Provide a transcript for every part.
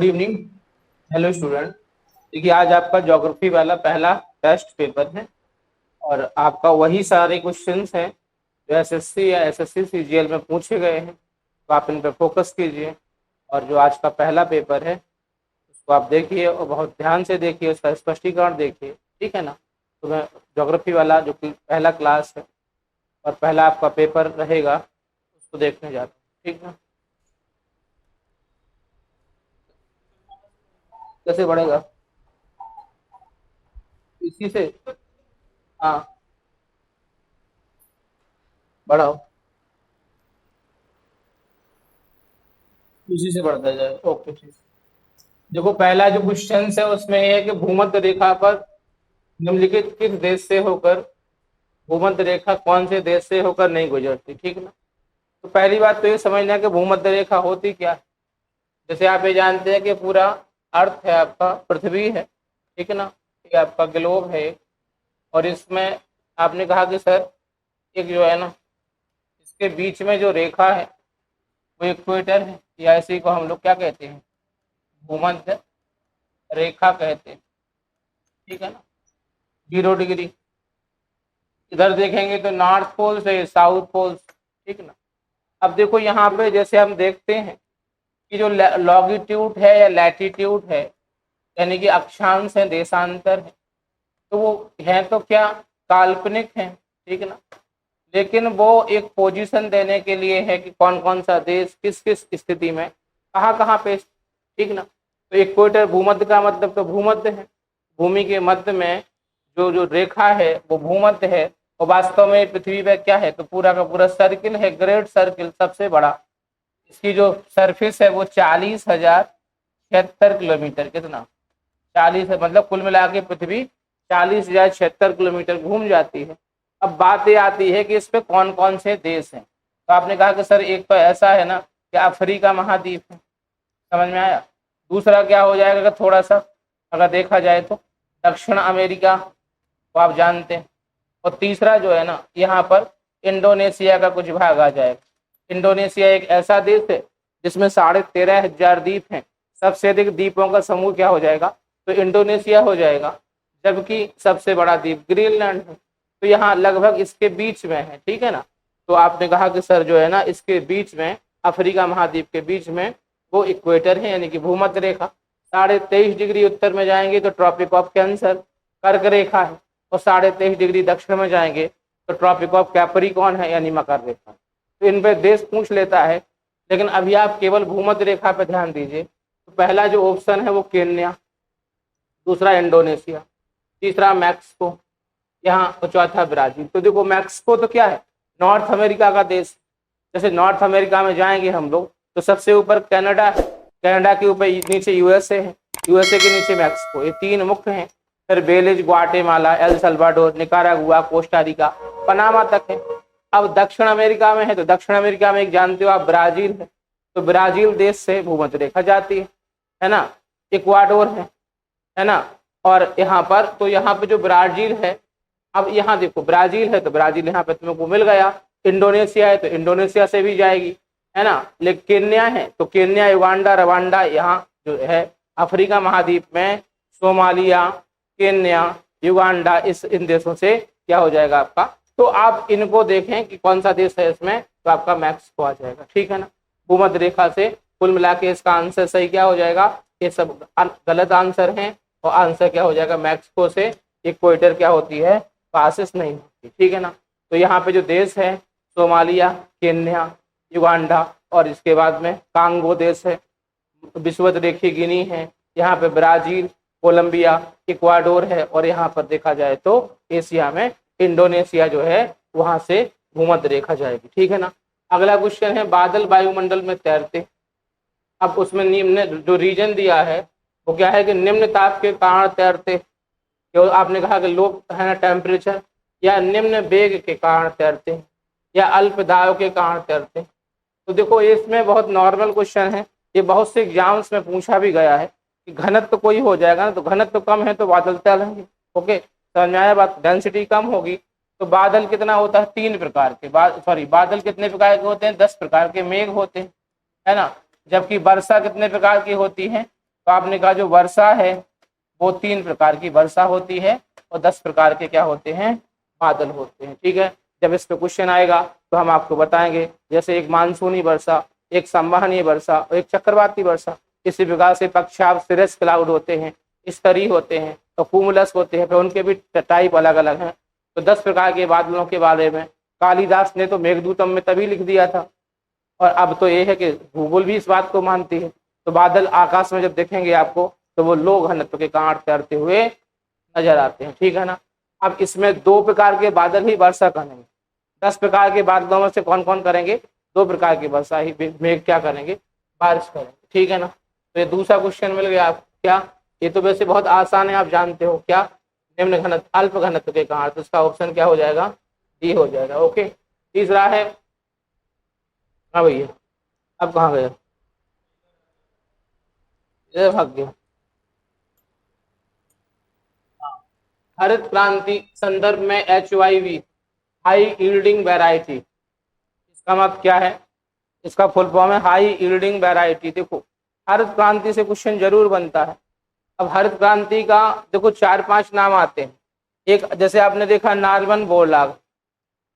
Good evening. Hello student. देखिए आज आपका ज्योग्राफी वाला पहला टेस्ट पेपर है और आपका वही सारे क्वेश्चंस हैं जो एसएससी या एसएससी सीजीएल में पूछे गए हैं, तो आप इन पर फोकस कीजिए। और जो आज का पहला पेपर है उसको आप देखिए और बहुत ध्यान से देखिए, उसका स्पष्टीकरण देखिए, ठीक है ना। तो मैं ज्योग्राफी वाला जो कि पहला क्लास है और पहला आपका पेपर रहेगा उसको देखने जाता हूँ, ठीक है। कैसे बढ़ेगा इसी से? हाँ, बढ़ाओ, इसी से बढ़ता जाए। ओके ठीक। देखो पहला जो क्वेश्चन है उसमें ये है कि भूमध्य रेखा पर निम्नलिखित किस देश से होकर भूमध्य रेखा कौन से देश से होकर नहीं गुजरती, ठीक ना। तो पहली बात तो ये समझना है कि भूमध्य रेखा होती क्या है। जैसे आप ये जानते हैं कि पूरा अर्थ है आपका, पृथ्वी है, ठीक है ना। ये आपका ग्लोब है और इसमें आपने कहा कि सर एक जो है ना इसके बीच में जो रेखा है वो इक्वेटर है, या इसी को हम लोग क्या कहते हैं, भूमध्य रेखा कहते हैं, ठीक है ना। 0 डिग्री इधर देखेंगे तो नॉर्थ पोल से साउथ पोल, ठीक ना। अब देखो यहाँ पे जैसे हम देखते हैं कि जो लॉन्गिट्यूड है या लैटिट्यूड है, यानी कि अक्षांश है, देशांतर है, तो वो है तो क्या काल्पनिक है, ठीक है ना। लेकिन वो एक पोजीशन देने के लिए है कि कौन कौन सा देश किस किस स्थिति में कहाँ कहाँ पे, ठीक ना। तो इक्वेटर भूमध्य का मतलब तो भूमध्य है, भूमि के मध्य में जो जो रेखा है वो भूमध्य है। और वास्तव में पृथ्वी पे क्या है, तो पूरा का पूरा सर्किल है, ग्रेट सर्किल सबसे बड़ा। इसकी जो सरफेस है वो 40,076 किलोमीटर, कितना 40 है, मतलब कुल मिला के पृथ्वी 40,076 किलोमीटर घूम जाती है। अब बात ये आती है कि इस पे कौन कौन से देश हैं। तो आपने कहा कि सर एक तो ऐसा है ना कि अफ्रीका महाद्वीप है, समझ में आया। दूसरा क्या हो जाएगा कि थोड़ा सा अगर देखा जाए तो दक्षिण अमेरिका को आप जानते हैं। और तीसरा जो है ना यहाँ पर इंडोनेशिया का कुछ भाग आ जाएगा। इंडोनेशिया एक ऐसा देश है जिसमें 13,500 द्वीप हैं। सबसे अधिक द्वीपों का समूह क्या हो जाएगा, तो इंडोनेशिया हो जाएगा। जबकि सबसे बड़ा द्वीप ग्रीनलैंड है। तो यहाँ लगभग इसके बीच में है, ठीक है ना। तो आपने कहा कि सर जो है ना इसके बीच में अफ्रीका महाद्वीप के बीच में वो इक्वेटर है, यानी कि भूमध्य रेखा। 23.5 डिग्री उत्तर में जाएंगे तो ट्रॉपिक ऑफ कैंसर कर्क रेखा है, और 23.5 डिग्री दक्षिण में जाएंगे तो ट्रॉपिक ऑफ कैप्रिकॉर्न है, यानी मकर रेखा। तो इन पे देश पूछ लेता है, लेकिन अभी आप केवल भूमध्य रेखा पर ध्यान दीजिए। तो पहला जो ऑप्शन है वो केन्या, दूसरा इंडोनेशिया, तीसरा मैक्सिको, यहाँ तो चौथा ब्राजील। तो देखो मैक्सिको तो क्या है, नॉर्थ अमेरिका का देश। जैसे नॉर्थ अमेरिका में जाएंगे हम लोग तो सबसे ऊपर कनाडा है, कनाडा के ऊपर नीचे यूएसए है, यूएसए के नीचे मैक्सिको, ये तीन मुख्य हैं। फिर Belize, Guatemala, El Salvador, Nicaragua, Costa Rica, Panama तक है। अब दक्षिण अमेरिका में है तो दक्षिण अमेरिका में एक जानते हो आप ब्राजील है, तो ब्राजील देश से भूमध्य रेखा जाती है ना। इक्वाडोर है ना। और यहाँ पर तो यहाँ पे जो ब्राजील है, अब यहाँ देखो ब्राजील है तो ब्राजील यहाँ पे तुमको मिल गया। इंडोनेशिया है तो इंडोनेशिया से भी जाएगी, है ना। लेकिन केन्या है तो केन्या, युगांडा, रवांडा, यहाँ जो है अफ्रीका महाद्वीप में सोमालिया, केन्या, युगांडा, इन देशों से क्या हो जाएगा आपका। तो आप इनको देखें कि कौन सा देश है इसमें, तो आपका मैक्सिको आ जाएगा, ठीक है ना। भूमध्य रेखा से कुल मिला के इसका आंसर सही क्या हो जाएगा, ये सब गलत आंसर हैं। और आंसर क्या हो जाएगा, मैक्सिको से इक्वेटर क्या होती है, पासिस नहीं होती, ठीक है ना। तो यहाँ पे जो देश है सोमालिया, केन्या, युगांडा, और इसके बाद में कांगो देश है, विषुवत रेखीय गिनी है, यहाँ पे ब्राजील, कोलंबिया, इक्वाडोर है, और यहाँ पर देखा जाए तो एशिया में इंडोनेशिया जो है वहां से भूमध्य रेखा जाएगी, ठीक है ना। अगला क्वेश्चन है बादल वायुमंडल में तैरते। अब उसमें निम्न जो रीजन दिया है वो क्या है कि निम्न ताप के कारण तैरते, जो आपने कहा कि लो है ना टेम्परेचर, या निम्न वेग के कारण तैरते हैं, या अल्प दाब के कारण तैरते हैं। तो देखो इसमें बहुत नॉर्मल क्वेश्चन है, ये बहुत से एग्जाम्स में पूछा भी गया है कि घनत्व तो कोई हो जाएगा ना, तो घनत्व कम है तो बादल तैरेंगे। ओके, समझ में आया बात। डेंसिटी कम होगी तो बादल कितना होता है, 3 प्रकार के, बादल कितने प्रकार के होते हैं, 10 प्रकार के मेघ होते हैं, है ना। जबकि वर्षा कितने प्रकार की होती है, तो आपने कहा जो वर्षा है वो 3 प्रकार की वर्षा होती है और 10 प्रकार के क्या होते हैं, बादल होते हैं। ठीक है, जब इस पे क्वेश्चन आएगा तो हम आपको बताएंगे, जैसे एक मानसूनी वर्षा, एक संवहनीय वर्षा और एक चक्रवाती वर्षा। इसी प्रकार से पक्षाव सिरस क्लाउड होते हैं, स्तरी होते हैं तो कुमुलस होते हैं, फिर उनके भी टाइप अलग अलग हैं। तो 10 प्रकार के बादलों के बारे में कालिदास ने तो मेघदूतम में तभी लिख दिया था, और अब तो ये है कि भूगोल भी इस बात को मानती है। तो बादल आकाश में जब देखेंगे आपको तो वो लो घनत्व के कारण तैरते हुए नजर आते हैं। ठीक है ना। अब इसमें 2 प्रकार के बादल ही वर्षा करेंगे, 10 प्रकार के बादलों में से कौन कौन करेंगे, 2 प्रकार की वर्षा ही मेघ क्या करेंगे, बारिश करेंगे। ठीक है ना। तो ये दूसरा क्वेश्चन मिल गया आपको। क्या, ये तो वैसे बहुत आसान है, आप जानते हो। क्या, निम्न घनत्व अल्प घनत्व के कारण, तो इसका ऑप्शन क्या हो जाएगा, डी हो जाएगा। ओके, तीसरा है, हाँ भैया अब कहाँ गए, इधर भाग गया। हरित क्रांति संदर्भ में HYV हाई यील्डिंग वैरायटी, इसका मतलब क्या है, इसका फुल फॉर्म है हाई यील्डिंग वैरायटी। देखो हरित क्रांति से क्वेश्चन जरूर बनता है। अब हरित क्रांति का देखो 4-5 नाम आते हैं। एक जैसे आपने देखा नॉर्मन बोरलॉग,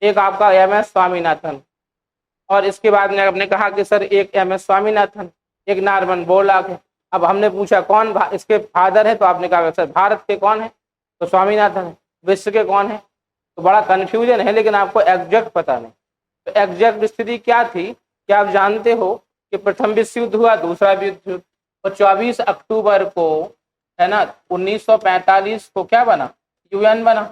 एक आपका MS स्वामीनाथन, और इसके बाद में आपने कहा कि सर एक MS स्वामीनाथन, एक नॉर्मन बोरलॉग है। अब हमने पूछा कौन इसके फादर है, तो आपने कहा सर भारत के कौन है, तो स्वामीनाथन है। विश्व के कौन है, तो बड़ा कंफ्यूजन है, लेकिन आपको एग्जैक्ट पता नहीं। तो एग्जैक्ट स्थिति क्या थी, क्या आप जानते हो कि प्रथम विश्व युद्ध हुआ, दूसरा विश्व युद्ध, और 24 अक्टूबर को है ना 1945 को क्या बना, UN बना,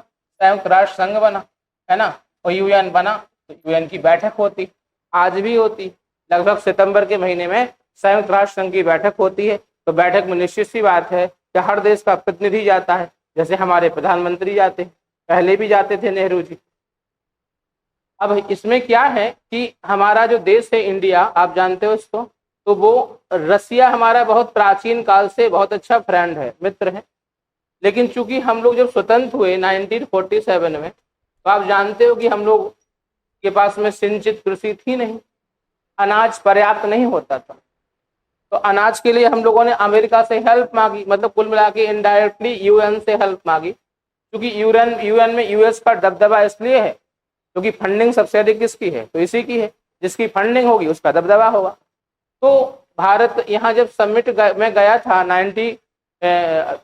संयुक्त राष्ट्र संघ बना, है ना। और UN बना तो UN की बैठक होती, आज भी होती, लगभग सितंबर के महीने में संयुक्त राष्ट्र संघ की बैठक होती है। तो बैठक में निश्चित सी बात है कि हर देश का प्रतिनिधि जाता है, जैसे हमारे प्रधानमंत्री जाते, पहले भी जाते थे नेहरू जी। अब इसमें क्या है कि हमारा जो देश है इंडिया, आप जानते हो इसको, तो वो रसिया हमारा बहुत प्राचीन काल से बहुत अच्छा फ्रेंड है, मित्र है। लेकिन चूंकि हम लोग जब स्वतंत्र हुए 1947 में, तो आप जानते हो कि हम लोग के पास में सिंचित कृषि थी नहीं, अनाज पर्याप्त नहीं होता था। तो अनाज के लिए हम लोगों ने अमेरिका से हेल्प मांगी, मतलब कुल मिला के इनडायरेक्टली UN से हेल्प मांगी, क्योंकि UN में US का दबदबा इसलिए है क्योंकि फंडिंग सबसे अधिक किसकी है, तो इसी की है, जिसकी फंडिंग होगी उसका दबदबा होगा। तो भारत यहाँ जब समिट में गया था 90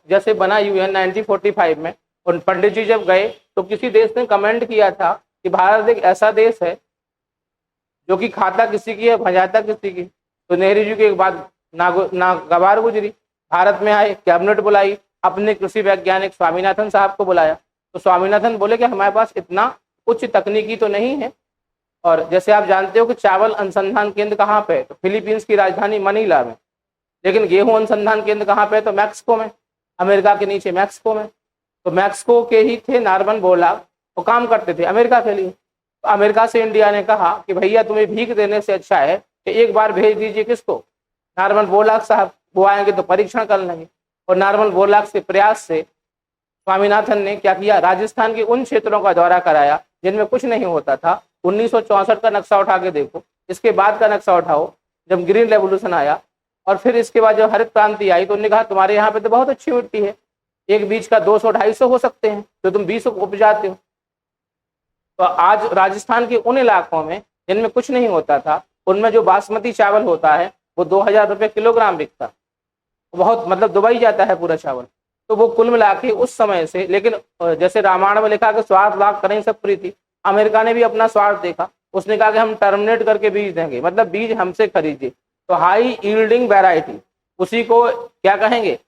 जैसे बना UN 1945 में, और पंडित जी जब गए तो किसी देश ने कमेंट किया था कि भारत एक ऐसा देश है जो कि खाता किसी की है, भंजाता किसी की। तो नेहरू जी की एक बात नागवार गुजरी, भारत में आए, कैबिनेट बुलाई, अपने कृषि वैज्ञानिक स्वामीनाथन साहब को बुलाया। तो स्वामीनाथन बोले कि हमारे पास इतना उच्च तकनीकी तो नहीं है। और जैसे आप जानते हो कि चावल अनुसंधान केंद्र कहाँ पे है, तो फिलीपींस की राजधानी मनीला में। लेकिन गेहूं अनुसंधान केंद्र कहाँ पे है, तो मैक्सिको में, अमेरिका के नीचे मैक्सिको में। तो मैक्सिको के ही थे नॉर्मन बोरलॉग, वो काम करते थे अमेरिका के लिए। तो अमेरिका से इंडिया ने कहा कि भैया तुम्हें भीख देने से अच्छा है कि एक बार भेज दीजिए किसको, नॉर्मन बोरलॉग साहब, वो आएंगे तो परीक्षण कर लेंगे। और नॉर्मन बोरलॉग के प्रयास से स्वामीनाथन ने क्या किया, राजस्थान के उन क्षेत्रों का दौरा कराया जिनमें कुछ नहीं होता था। 1964 का नक्शा उठा के देखो, इसके बाद का नक्शा उठाओ जब ग्रीन रेवोल्यूशन आया, और फिर इसके बाद जब हरित क्रांति आई तो उन्होंने कहा तुम्हारे यहाँ पे तो बहुत अच्छी मिट्टी है, एक बीज का 200-250 हो सकते हैं, तो तुम 20 उपजाते हो। तो आज राजस्थान के उन इलाकों में जिनमें कुछ नहीं होता था, उनमें जो बासमती चावल होता है वो 2000 रुपये किलोग्राम बिकता, बहुत मतलब दुबई जाता है पूरा चावल। तो वो कुल मिला के उस समय से, लेकिन जैसे रामायण में लिखा कि स्वार्थ लाभ करें सब प्रीति, अमेरिका ने भी अपना स्वार्थ देखा, उसने कहा कि हम टर्मिनेट करके बीज देंगे, मतलब बीज हमसे खरीदिए। तो हाई यील्डिंग वैरायटी, उसी को क्या कहेंगे,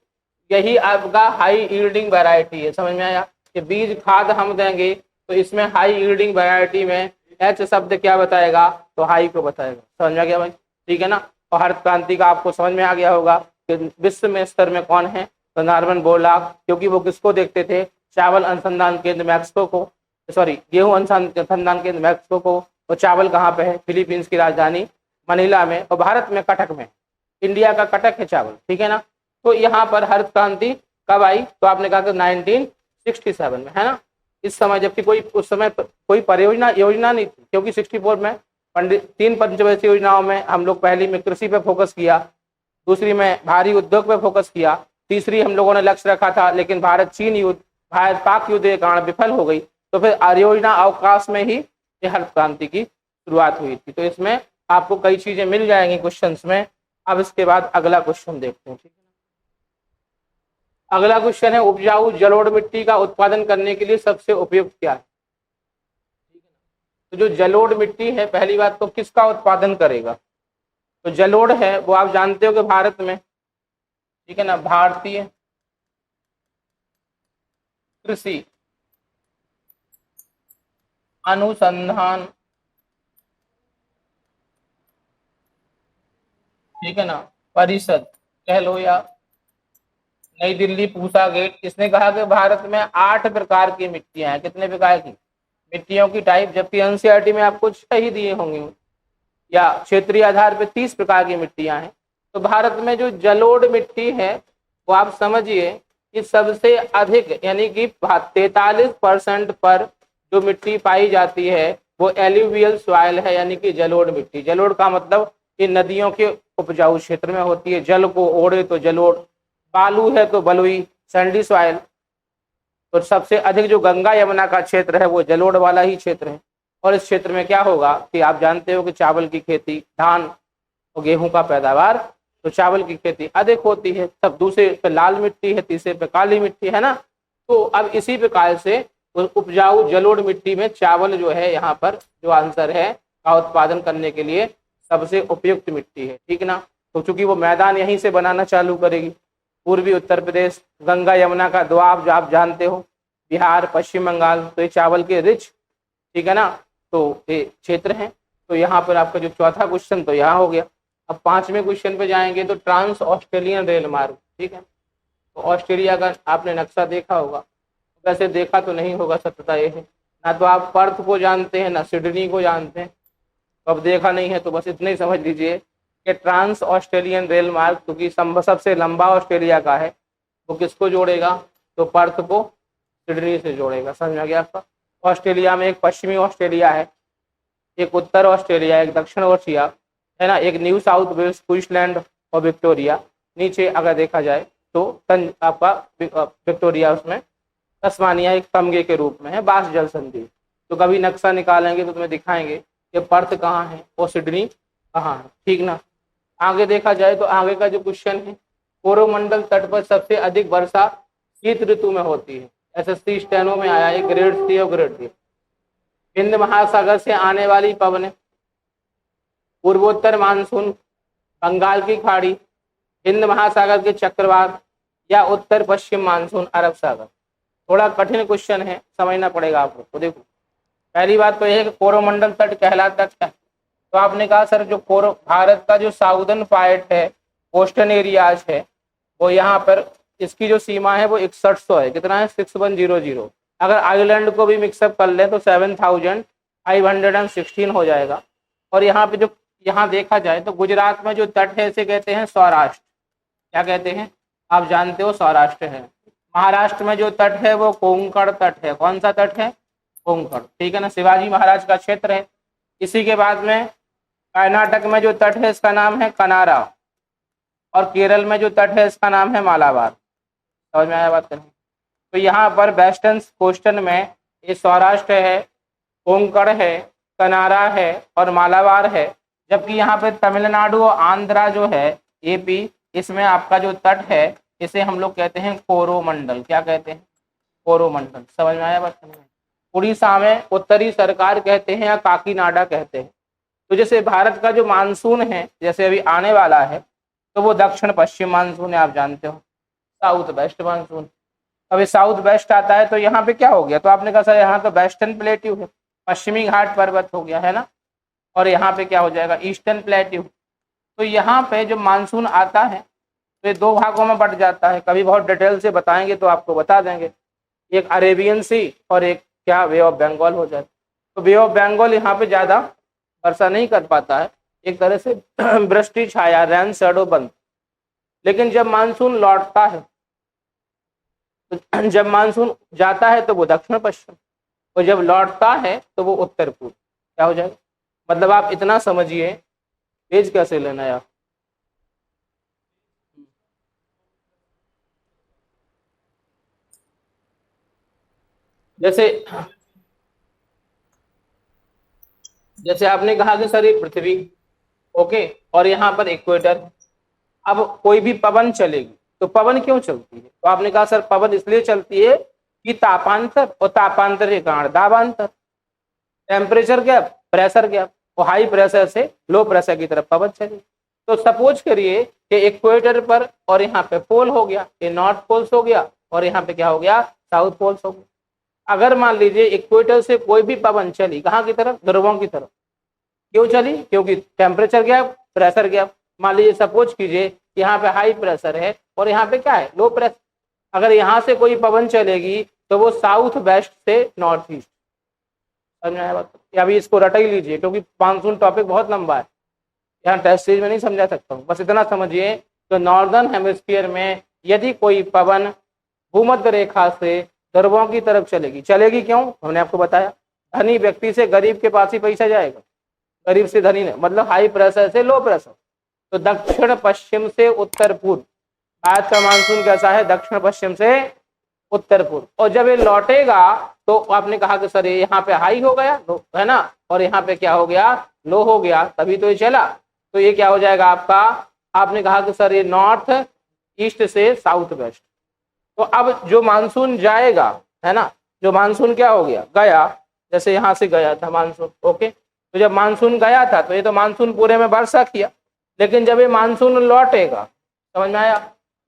यही आपका हाई यील्डिंग वैरायटी है। समझ में आया कि बीज खाद हम देंगे, तो इसमें हाई यील्डिंग वैरायटी में H शब्द क्या बताएगा, तो हाई को बताएगा। समझ में आ गया भाई, ठीक है ना। और हरित क्रांति का आपको समझ में आ गया होगा कि विश्व में स्तर में कौन है, तो नॉर्मन बोरलॉग, क्योंकि वो किसको देखते थे, चावल अनुसंधान केंद्र मैक्सिको को, सॉरी गेहूं अनुसंधान केंद्र मैक्सिको को। और चावल कहाँ पे है, फिलीपींस की राजधानी मनीला में, और भारत में कटक में, इंडिया का कटक है चावल, ठीक है ना। तो यहाँ पर हरित क्रांति कब आई, तो आपने कहा कि 1967 में, है ना। इस समय जबकि कोई उस समय कोई योजना नहीं थी, क्योंकि 64 में 3 पंचवर्षीय योजनाओं में हम लोग पहली में कृषि पे फोकस किया, दूसरी में भारी उद्योग पे फोकस किया, तीसरी हम लोगों ने लक्ष्य रखा था लेकिन भारत चीन युद्ध, भारत पाक युद्ध के कारण विफल हो गई, तो फिर आर्योजना अवकाश में ही ये हरित क्रांति की शुरुआत हुई थी। तो इसमें आपको कई चीजें मिल जाएंगी क्वेश्चंस में। अब इसके बाद अगला क्वेश्चन देखते हैं, ठीक है। अगला क्वेश्चन है उपजाऊ जलोढ़ मिट्टी का उत्पादन करने के लिए सबसे उपयुक्त क्या है। तो जो जलोढ़ मिट्टी है, पहली बात तो किसका उत्पादन करेगा, तो जलोढ़ है वो आप जानते हो कि भारत में, ठीक है ना, भारतीय कृषि अनुसंधान, ठीक है ना, परिषद कह लो या नई दिल्ली पूसा गेट, इसने कहा कि भारत में 8 प्रकार की मिट्टियां हैं। कितने प्रकार की मिट्टियों की टाइप, जबकि एनसीईआरटी में आपको 6 ही दिए होंगे, या क्षेत्रीय आधार पर 30 प्रकार की मिट्टियां हैं। तो भारत में जो जलोढ़ मिट्टी है वो आप समझिए कि सबसे अधिक यानी कि 43% पर जो मिट्टी पाई जाती है वो एल्यूवियल सॉइल है, यानी कि जलोढ़ मिट्टी। जलोढ़ का मतलब कि नदियों के उपजाऊ क्षेत्र में होती है, जल को ओढ़े तो जलोढ़, बालू है तो बलुई सैंडी सॉइल। तो सबसे अधिक जो गंगा यमुना का क्षेत्र है वो जलोढ़ वाला ही क्षेत्र है। और इस क्षेत्र में क्या होगा कि आप जानते हो कि चावल की खेती, धान और गेहूं का पैदावार, तो चावल की खेती अधिक होती है। तब दूसरे पे लाल मिट्टी है, तीसरे पे काली मिट्टी है ना। तो अब इसी प्रकार से उपजाऊ जलोढ़ मिट्टी में चावल जो है यहाँ पर जो आंसर है का उत्पादन करने के लिए सबसे उपयुक्त मिट्टी है, ठीक ना। तो चूंकि वो मैदान यहीं से बनाना चालू करेगी, पूर्वी उत्तर प्रदेश, गंगा यमुना का दोआब जो आप जानते हो, बिहार, पश्चिम बंगाल, तो ये चावल के रिच, ठीक है ना, तो ये क्षेत्र हैं। तो यहाँ पर आपका जो चौथा क्वेश्चन तो यहाँ हो गया। अब 5वें क्वेश्चन पे जाएंगे तो ट्रांस ऑस्ट्रेलियन रेल मार्ग, ठीक है। तो ऑस्ट्रेलिया का आपने नक्शा देखा होगा, वैसे देखा तो नहीं होगा, सत्यता ये है, ना तो आप पर्थ को जानते हैं ना सिडनी को जानते हैं। तो अब देखा नहीं है तो बस इतना ही समझ लीजिए कि ट्रांस ऑस्ट्रेलियन रेल मार्ग, क्योंकि सबसे लंबा ऑस्ट्रेलिया का है, वो किसको जोड़ेगा, तो पर्थ को सिडनी से जोड़ेगा। समझ में आ गया आपका। ऑस्ट्रेलिया में एक पश्चिमी ऑस्ट्रेलिया है, एक उत्तर ऑस्ट्रेलिया, एक दक्षिण ऑस्ट्रेलिया है ना, एक न्यू साउथ वेल्स, क्वींसलैंड और विक्टोरिया। नीचे अगर देखा जाए तो आपका विक्टोरिया उसमें तस्मानिया एक तमगे के रूप में है, बास जल संधि। तो कभी नक्शा निकालेंगे तो तुम्हें दिखाएंगे कि पर्थ कहाँ है और सिडनी कहाँ है, ठीक ना। आगे देखा जाए तो आगे का जो क्वेश्चन है, कोरोमंडल तट पर सबसे अधिक वर्षा शीत ऋतु में होती है। एसएससी स्टेनो में आया है, ग्रेड सी और ग्रेड डी। हिंद महासागर से आने वाली पवनें, पूर्वोत्तर मानसून, बंगाल की खाड़ी, हिंद महासागर के चक्रवात, या उत्तर पश्चिम मानसून, अरब सागर। थोड़ा कठिन क्वेश्चन है, समझना पड़ेगा आपको। तो देखो पहली बात तो यह है कि कोरोमंडल तट कहलाता क्या है। तो आपने कहा सर जो भारत का जो साउदर्न पार्ट है, कोस्टल एरियाज है, वो यहाँ पर इसकी जो सीमा है वो 6100 है। कितना है, 6100। अगर आइलैंड को भी मिक्सअप कर लें तो 7516 हो जाएगा। और यहाँ पे जो यहाँ देखा जाए तो गुजरात में जो तट है इसे कहते हैं सौराष्ट्र। क्या कहते हैं, आप जानते हो, सौराष्ट्र है। महाराष्ट्र में जो तट है वो कोंकण तट है। कौन सा तट है, कोंकण, ठीक है ना, शिवाजी महाराज का क्षेत्र है। इसी के बाद में कर्नाटक में जो तट है इसका नाम है कनारा, और केरल में जो तट है इसका नाम है मालाबार। समझ में आया बात करनी। तो यहाँ पर वेस्टर्न कोस्टल में ये सौराष्ट्र है, कोंकण है, कनारा है और मालाबार है। जबकि यहाँ पे तमिलनाडु और आंध्रा जो है, एपी, इसमें आपका जो तट है इसे हम लोग कहते हैं कोरोमंडल। क्या कहते हैं, कोरोमंडल। समझ में आया बात करनी। उड़ीसा में उत्तरी सरकार कहते हैं या काकीनाडा कहते हैं। तो जैसे भारत का जो मानसून है, जैसे अभी आने वाला है, तो वो दक्षिण पश्चिम मानसून है, आप जानते हो, साउथ वेस्ट मानसून। अभी साउथ वेस्ट आता है तो यहाँ पे क्या हो गया, तो आपने कहा सर यहाँ तो वेस्टर्न प्लेट्यू है, पश्चिमी घाट पर्वत हो गया है ना, और यहाँ पे क्या हो जाएगा, ईस्टर्न प्लेट्यू। तो यहाँ पे जो मानसून आता है तो ये 2 भागों में बट जाता है। कभी बहुत डिटेल से बताएंगे तो आपको बता देंगे। एक अरेबियन सी और एक क्या, वे ऑफ बंगाल हो जाए। तो वे ऑफ बंगाल यहाँ पे ज़्यादा वर्षा नहीं कर पाता है, एक तरह से वृष्टि छाया, रैन शैडो बंद। लेकिन जब मानसून लौटता है, तो जब मानसून जाता है तो वो दक्षिण पश्चिम, और जब लौटता है तो वो उत्तर पूर्व। क्या हो जाएगा, मतलब आप इतना समझिए, पेज कैसे लेना यार, जैसे जैसे आपने कहा कि सर ये पृथ्वी, ओके, और यहाँ पर इक्वेटर। अब कोई भी पवन चलेगी तो पवन क्यों चलती है? तो आपने कहा सर पवन इसलिए चलती है कि तापांतर, और तापांतर के कारण दाबांतर, टेम्परेचर गैप, प्रेशर गैप, और हाई प्रेशर से लो प्रेशर की तरफ पवन चली। तो सपोज करिए कि इक्वेटर पर और यहाँ पे पोल हो गया, ये नॉर्थ पोल्स हो गया, और यहाँ पे क्या हो गया, साउथ पोल्स हो गया। अगर मान लीजिए इक्वेटर से कोई भी पवन चली कहाँ की तरफ, ध्रुवों की तरफ, क्यों चली? क्योंकि टेम्परेचर गैप, प्रेशर गैप। मान लीजिए सपोज कीजिए यहाँ पे हाई प्रेशर है और यहाँ पे क्या है, लो प्रेशर। अगर यहाँ से कोई पवन चलेगी तो वो साउथ वेस्ट से नॉर्थ ईस्ट। समझ में आया बात? अभी इसको रट ही लीजिए क्योंकि मानसून टॉपिक बहुत लंबा है, यहाँ टेस्ट सीरीज में नहीं समझा सकता हूँ। बस इतना समझिए तो नॉर्दर्न हेमिस्फीयर में यदि कोई पवन भूमध्य रेखा से ध्रुवों की तरफ चलेगी, चलेगी क्यों? हमने आपको बताया, धनी व्यक्ति से गरीब के पास ही पैसा जाएगा, गरीब से धनी नहीं, मतलब हाई प्रेशर से लो प्रेशर। तो दक्षिण पश्चिम से उत्तर पूर्व, आज का मानसून कैसा है, दक्षिण पश्चिम से उत्तर पूर्व। और जब ये लौटेगा तो आपने कहा कि सर ये यहाँ पे हाई हो गया, लो है ना, और यहाँ पे क्या हो गया, लो हो गया, तभी तो ये चला। तो ये क्या हो जाएगा आपका, आपने कहा कि सर ये नॉर्थ ईस्ट से साउथ वेस्ट। तो अब जो मानसून जाएगा, है ना, जो मानसून क्या हो गया, गया, जैसे यहाँ से गया था मानसून, ओके, तो जब मानसून गया था तो ये तो मानसून पूरे में वर्षा किया, लेकिन जब ये मानसून लौटेगा, समझ में आया,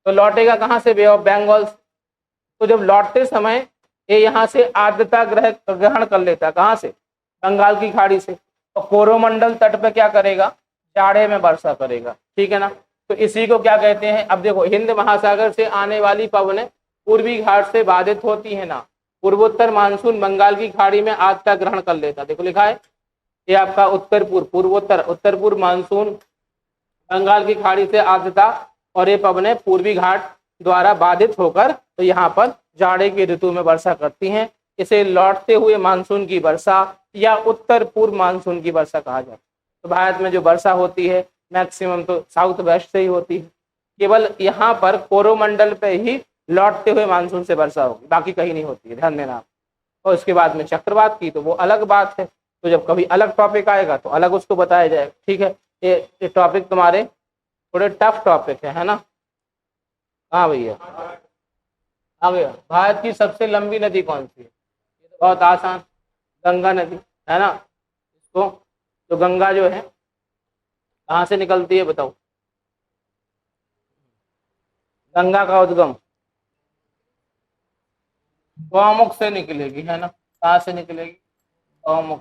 तो लौटेगा कहाँ से, बे ऑफ बंगाल। तो जब लौटते समय ये यहाँ से आर्द्रता ग्रहण कर लेता है, कहाँ से, बंगाल की खाड़ी से, और कोरोमंडल तट पे क्या करेगा, जाड़े में वर्षा करेगा, ठीक है ना। तो इसी को क्या कहते हैं, अब देखो हिंद महासागर से आने वाली पवनें पूर्वी घाट से बाधित होती है ना, पूर्वोत्तर मानसून बंगाल की खाड़ी में आर्द्रता ग्रहण कर लेता, देखो लिखा है ये आपका उत्तर पूर्व, पूर्वोत्तर, उत्तर पूर्व मानसून बंगाल की खाड़ी से आर्द्रता, और ये पवनें पूर्वी घाट द्वारा बाधित होकर तो यहाँ पर जाड़े की ऋतु में वर्षा करती हैं। इसे लौटते हुए मानसून की वर्षा या उत्तर पूर्व मानसून की वर्षा कहा जाता है। तो भारत में जो वर्षा होती है मैक्सिमम तो साउथ वेस्ट से ही होती है, केवल यहाँ पर कोरोमंडल पे ही लौटते हुए मानसून से वर्षा होगी, बाकी कहीं नहीं होती है, ध्यान देना। और उसके बाद में चक्रवात की तो वो अलग बात है, तो जब कभी अलग टॉपिक आएगा तो अलग उसको बताया जाएगा, ठीक है। ये टॉपिक तुम्हारे थोड़े टफ टॉपिक है ना। हाँ भैया, हाँ भैया, भारत की सबसे लंबी नदी कौन सी है? ये तो बहुत आसान, गंगा नदी, है ना। इसको तो गंगा जो है कहाँ से निकलती है बताओ, गंगा का उद्गम गौमुख से निकलेगी, है ना। कहाँ से निकलेगी, गौमुख।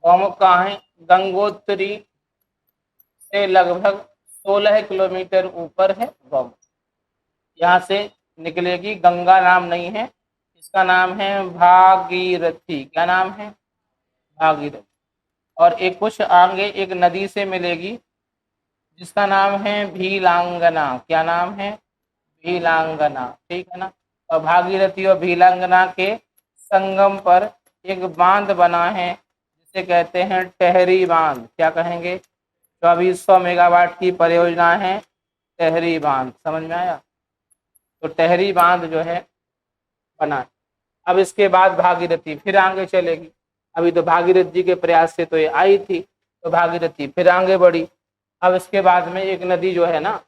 गौमुख कहाँ है, गंगोत्री से लगभग 16 किलोमीटर ऊपर है गौमुख, यहाँ से निकलेगी। गंगा नाम नहीं है, इसका नाम है भागीरथी। क्या नाम है, भागीरथी। और एक कुछ आगे एक नदी से मिलेगी जिसका नाम है भीलांगना। क्या नाम है, भीलांगना, ठीक है ना। और भागीरथी और भीलांगना के संगम पर एक बांध बना है जिसे कहते हैं टेहरी बांध। क्या कहेंगे, 2400 मेगावाट की परियोजना है टेहरी बांध, समझ में आया। तो टेहरी बांध जो है बना। अब इसके बाद भागीरथी फिर आगे चलेगी, अभी तो भागीरथ जी के प्रयास से तो ये आई थी, तो भागीरथी फिर आगे बढ़ी। अब इसके बाद में एक नदी जो है ना,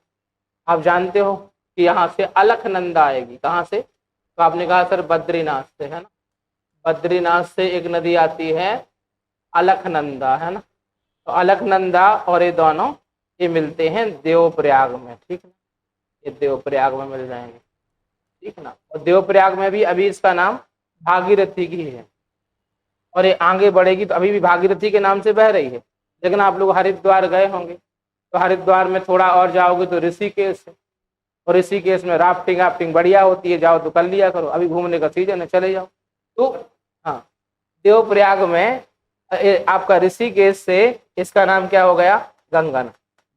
आप जानते हो कि यहाँ से अलकनंदा आएगी, कहाँ से, तो आपने कहा सर बद्रीनाथ से, है ना। बद्रीनाथ से एक नदी आती है अलकनंदा, है ना। तो अलकनंदा और ये दोनों ये मिलते हैं देवप्रयाग में, ठीक है। ये देवप्रयाग में मिल जाएंगे, ठीक है ना। और देवप्रयाग में भी अभी इसका नाम भागीरथी की है, और ये आगे बढ़ेगी तो अभी भी भागीरथी के नाम से बह रही है। लेकिन आप लोग हरिद्वार गए होंगे, तो हरिद्वार में थोड़ा और जाओगे तो ऋषिकेश है, और ऋषिकेश में राफ्टिंग बढ़िया होती है, जाओ तो कर लिया करो, अभी घूमने का सीजन है, चले जाओ। तो हाँ, देवप्रयाग में आपका ऋषिकेश से इसका नाम क्या हो गया, गंगा।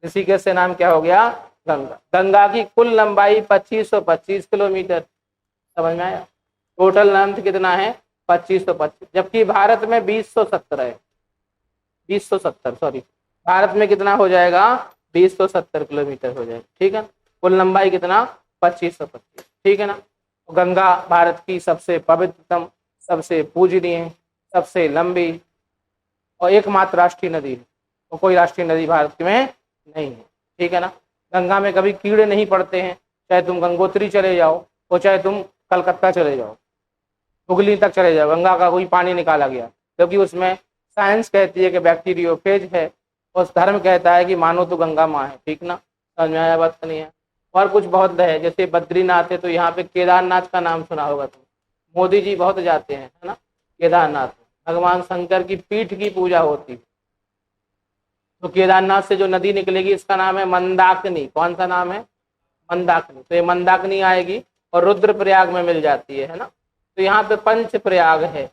ऋषिकेश से नाम क्या हो गया, गंगा। गंगा की कुल लंबाई 2525 किलोमीटर, समझ में आया। टोटल लेंथ कितना है, 2525, जबकि भारत में 2070 है, 2070 सॉरी, भारत में कितना हो जाएगा, 2070 किलोमीटर हो जाएगा, ठीक है। कुल लंबाई कितना, 2525, ठीक है ना। गंगा भारत की सबसे पवित्रतम, सबसे पूजनीय, सबसे लंबी और एकमात्र राष्ट्रीय नदी है। और कोई राष्ट्रीय नदी भारत में नहीं है, ठीक है ना। गंगा में कभी कीड़े नहीं पड़ते हैं, चाहे तुम गंगोत्री चले जाओ और चाहे तुम कलकत्ता चले जाओ, हुगली तक चले जाओ, गंगा का कोई पानी निकाला गया, क्योंकि उसमें साइंस कहती है कि बैक्टीरियोफेज है और धर्म कहता है कि मानो तो गंगा माँ है, ठीक ना। समझ में आया बात नहीं है। और कुछ बहुत है, जैसे बद्रीनाथ है तो यहाँ पे केदारनाथ का नाम सुना होगा तुम, मोदी जी बहुत जाते हैं, है ना केदारनाथ। भगवान शंकर की पीठ की पूजा होती है। तो केदारनाथ से जो नदी निकलेगी इसका नाम है मंदाकिनी। कौन सा नाम है? मंदाकिनी। तो ये मंदाकिनी आएगी और रुद्रप्रयाग में मिल जाती है ना। तो यहाँ पे पंच प्रयाग है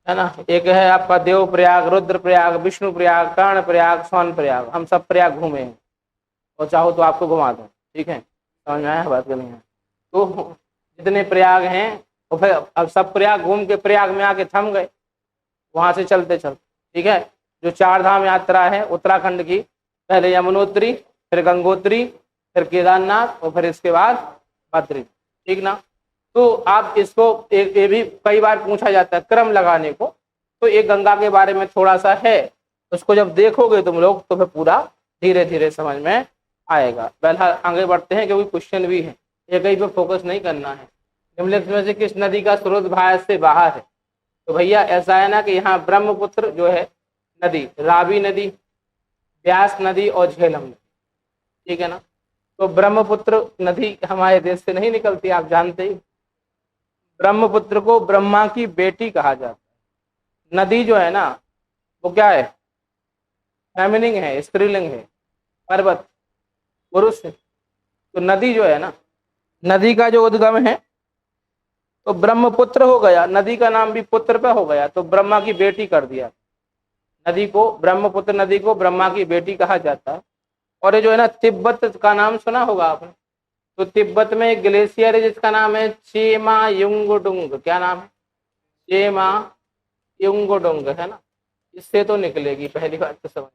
ना। एक है आपका देव प्रयाग, रुद्र प्रयाग, विष्णु प्रयाग, कर्ण प्रयाग, सोन प्रयाग। हम सब प्रयाग घूमे हैं और चाहो तो आपको घुमा दूं, ठीक है। समझ में आया बात करनी है। तो जितने प्रयाग हैं तो फिर अब सब प्रयाग घूम के प्रयाग में आके थम गए, वहां से चलते चलते, ठीक है। जो चार धाम यात्रा है उत्तराखंड की, पहले यमुनोत्री, फिर गंगोत्री, फिर केदारनाथ और फिर इसके बाद बद्री, ठीक ना। तो आप इसको ये भी कई बार पूछा जाता है क्रम लगाने को, तो एक गंगा के बारे में थोड़ा सा है, उसको जब देखोगे तुम लोग तो फिर पूरा धीरे धीरे समझ में आएगा। पहला आगे बढ़ते हैं क्योंकि क्वेश्चन भी है, ये कहीं पे फोकस नहीं करना है। निम्नलिखित में से किस नदी का स्रोत भारत से बाहर है? तो भैया ऐसा है ना कि यहाँ ब्रह्मपुत्र जो है नदी, रावी नदी, ब्यास नदी और झेलम नदी, ठीक है ना। तो ब्रह्मपुत्र नदी हमारे देश से नहीं निकलती, आप जानते ही। ब्रह्मपुत्र को ब्रह्मा की बेटी कहा जाता है। नदी जो है ना वो क्या है? फेमिनिन है, स्त्रीलिंग है। पर्वत पुरुष है। तो नदी जो है ना, नदी का जो उद्गम है तो ब्रह्मपुत्र हो गया, नदी का नाम भी पुत्र पे हो गया, तो ब्रह्मा की बेटी कर दिया नदी को। ब्रह्मपुत्र नदी को ब्रह्मा की बेटी कहा जाता है। और ये जो है ना, तिब्बत का नाम सुना होगा आपने। तो तिब्बत में एक ग्लेशियर है जिसका नाम है चेमा युंगडुंग। क्या नाम है? चेमा युंगडुंग, है ना। इससे तो निकलेगी पहली बात तो समझ,